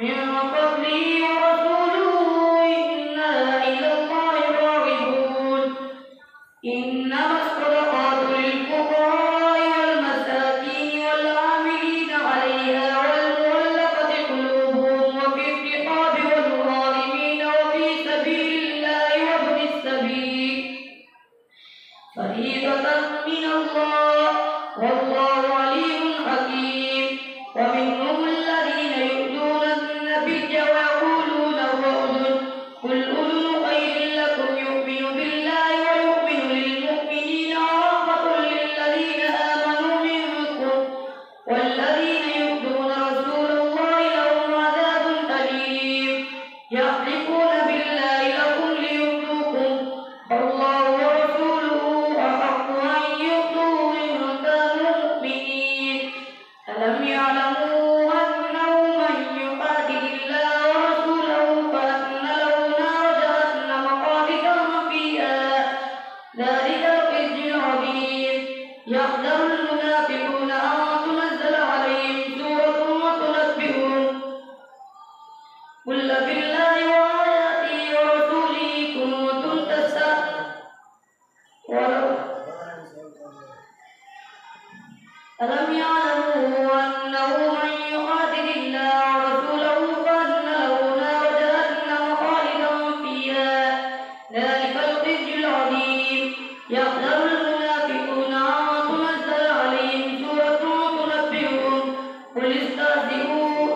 من فضله ورسوله إنا إلى الله راغبون إنما الصدقات للفقراء والمساكين والعاملين عليها والمؤلفة قلوبهم وفي الرقاب والغارمين وفي سبيل الله وابن السبيل فريضة من الله والله عليم حكيم. ومنهم الذين يؤذون النبي ويقولون هو أذن قل أذن خير لكم يؤمن بالله ويؤمن للمؤمنين ورحمة للذين آمنوا منكم والذين يؤذون رسول الله لهم عذاب أليم. يحلفون بالله لكم ليرضوكم والله ورسوله أحق أن يؤتوه إن كانوا مؤمنين. ألم يعلموا أنه من يقاتل الله ورسوله فأن له نار جهنم خالدا فيها ذلك الخزي العظيم. يحذر المنافقون أن تنزل عليهم سورة وتنبئهم قل بالله وآياته ورسوله كنتم تستهزئون. ألم يعلموا أنه من يقاتل الله ورسوله فأن له نار جهنم خالدا فيها ذلك الخزي العظيم. يحذر المنافقون أن تنزل عليهم سورة تنبئهم قل استهزئوا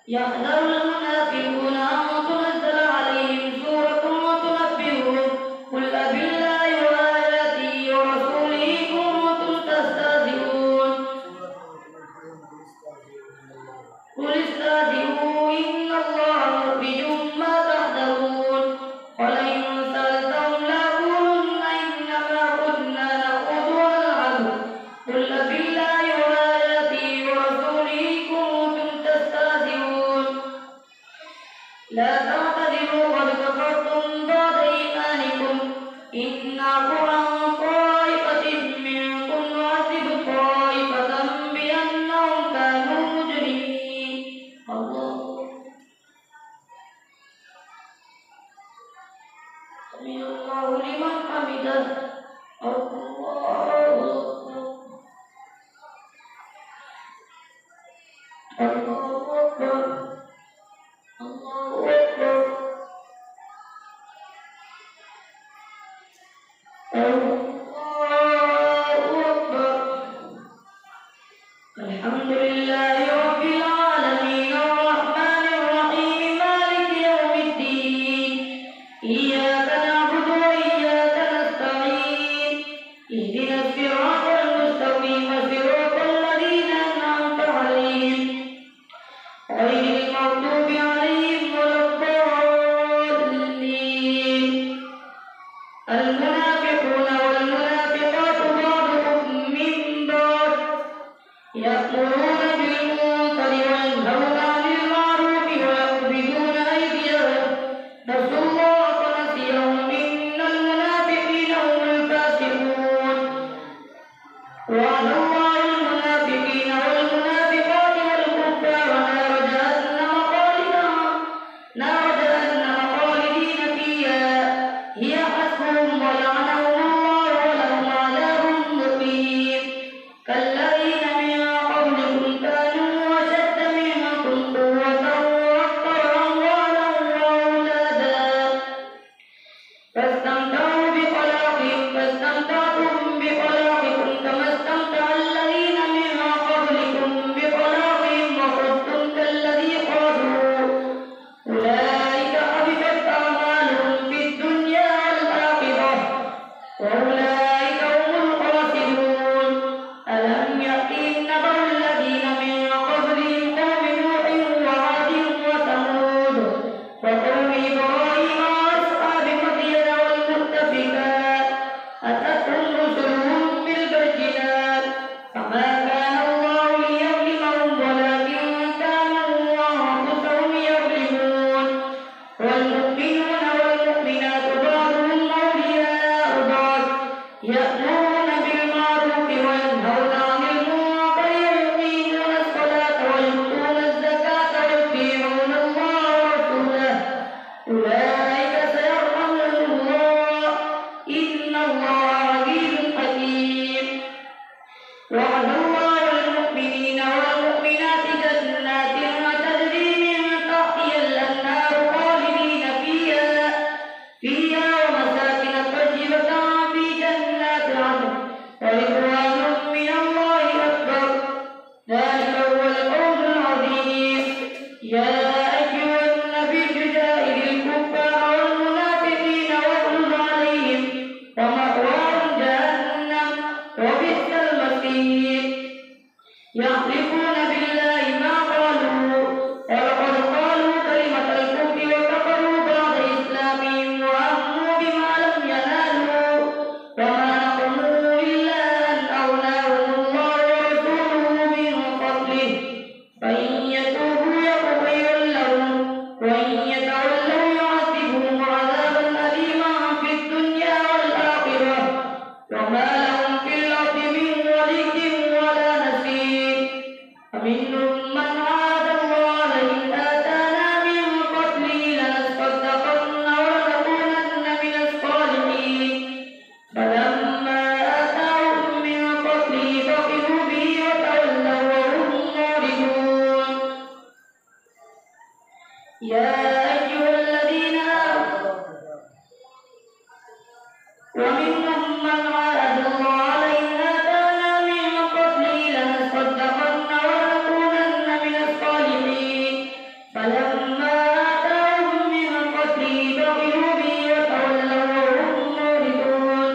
يحذر المنافقون أن تنزل عليهم سورة وتنبئهم قل أبالله وآياته ورسوله كنتم تستهزئون. قل استهزئوا إن الله مخرج ما تحذرون. ولئن سألتهم ليقولن إنما كنا نخوض ونلعب قل أبالله وآياته ورسوله كنتم تستهزئون. لا تعتذروا قد كفرتم بعد إيمانكم إن نعفو عن طائفة منكم نعذب طائفة بأنهم كانوا مجرمين. الله سمع الله لمن حمده. الله أكبر. الله أكبر. الله أكبر. الحمد لله رب العالمين الرحمن الرحيم مالك يوم الدين إياك نعبد وإياك نستعين اهدنا الصراط المستقيم صراط الذين أنعمت عليهم غير المغضوب عليهم ولا الضالين. المنافقون والمنافقات بعضهم من بعض يأمرون بالمنكر وينهون عن المعروف ويقبضون أيديهم نسوا الله فنسيهم إن المنافقين هم الفاسقون. وعد الله المنافقين والمنافقات والكفار نار جهنم خالدين فيها هي حسبهم ولعنهم الله ولهم عذاب مقيم. كالذين من قبلكم كانوا أشد منكم قوة وأكثر أموالا وأولادا أيها الذين آمنوا ومنهم من عاهد الله لئن آتانا من فضله لنصدقن ولنكونن من الصالحين فلما آتاهم من فضله بخلوا به وتولوا وهم معرضون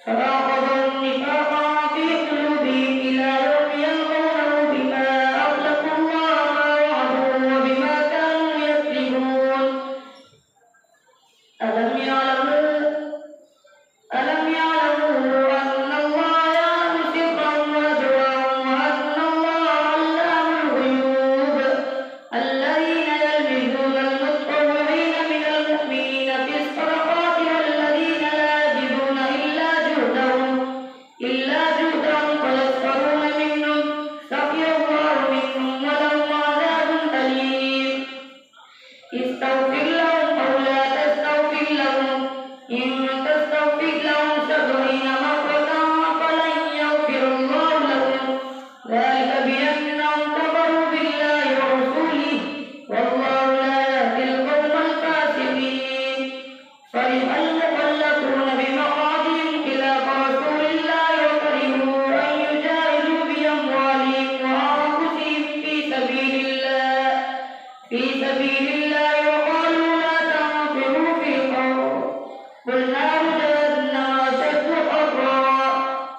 فأخذهم نفاقا في قلوبهم إلى يوم يلقونه بما أخلفوا الله ما وعدوه وبما كانوا يكذبون ألم يعلموا أن الله يعلم سرهم ونجواهم وأن الله علام الغيوب الذين يلمزون المتطوعين من المؤمنين في الصدقات والذين لا يجدون إلا جهدهم فيسخرون منهم سخر الله منهم ولهم عذاب أليم استغفر لهم أو لا تستغفر لهم إن تستغفر لهم 70 مرة فلن يغفر الله لهم ذلك بأنهم كفروا بالله ورسوله والله لا يهدي القوم الفاسقين فرح المخلفون بمقعدهم خلاف رسول الله وكرهوا أن يجاهدوا بأموالهم وأنفسهم في سبيل الله وقالوا لا تنفروا في الأرض قل نار جهنم أشد حرا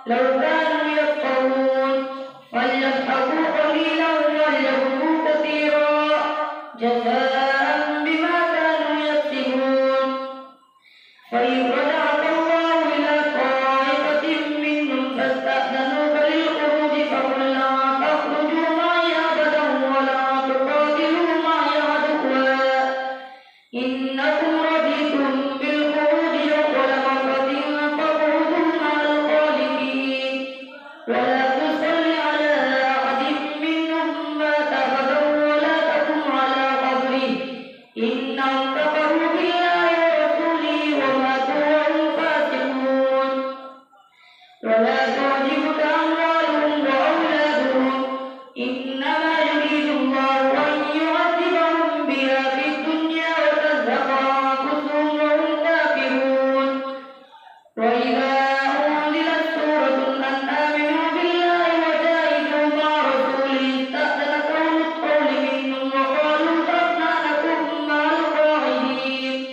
لو كانوا يفقهون فليضحكوا قليلا وليبكوا كثيرا جزاء بما كانوا يكسبون فإن رجعك الله إلى طائفة منهم فاستأذنوك للخروج فقل لا تخرجوا معي أبدا ولا تقاتلوا معي عدوا إنكم رضيتم بالخروج أول مرة فاقعدوا مع الخالفين ولا تصل على أحد منهم مات أبدا ولا تقم على قبره إنهم كفروا بالله ورسوله وماتوا وهم فاسقون ولا تعجبك أموالهم وأولادهم إنما يريد الله أن يعذبهم بها في الدنيا وتزهق أنفسهم وهم كافرون وإذا أنزلت سورة أن آمنوا بالله وجاهدوا مع رسوله استأذنك أولو الطول منهم وقالوا ذرنا نكن مع القاعدين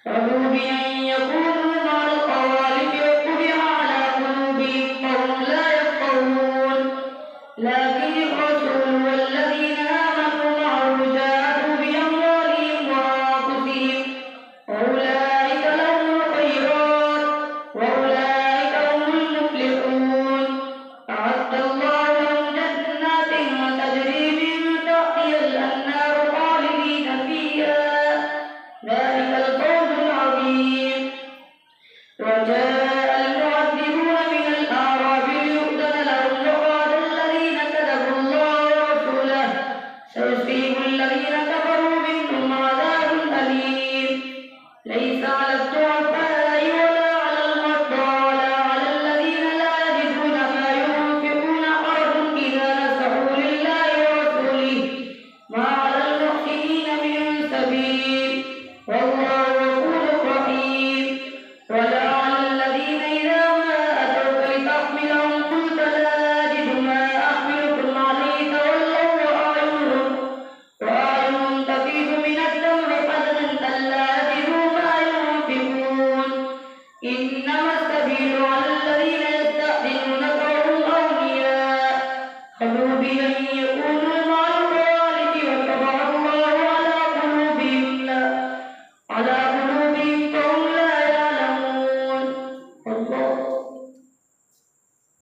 رضوا بأن يكونوا مع الخوالف وطبع على قلوبهم فهم لا يفقهون لكن الرسول والذين آمنوا معه جاهدوا بأموالهم وأنفسهم وأولئك لهم الخيرات وأولئك هم المفلحون أعد الله لهم جنات تجري من تحتها الأنهار خالدين فيها ذلك الفوز العظيم وجاء المعذبون من الأعراب ليؤذن لهم وقال الذين كذبوا الله ورسوله سيصيب الذين كفروا منهم عذاب أليم ليس على الضعفاء ولا على المرضى ولا على الذين لا يجدون ما ينفقون حرج إذا نصحوا لله ورسوله ما على المحسنين من سبيل والله غفور رحيم ولا على الذين إذا ما أتوك لتحملهم قلت لا أجد ما أحملكم عليه تولوا وأعينهم تفيض من الدمع حزنا ألا يجدوا ما ينفقون إنما السبيل على الذين يستأذنونك وهم أغنياء خلوا بأن يكونوا مع الخوالف وطبع الله على قلوبهم فهم لا يعلمون الله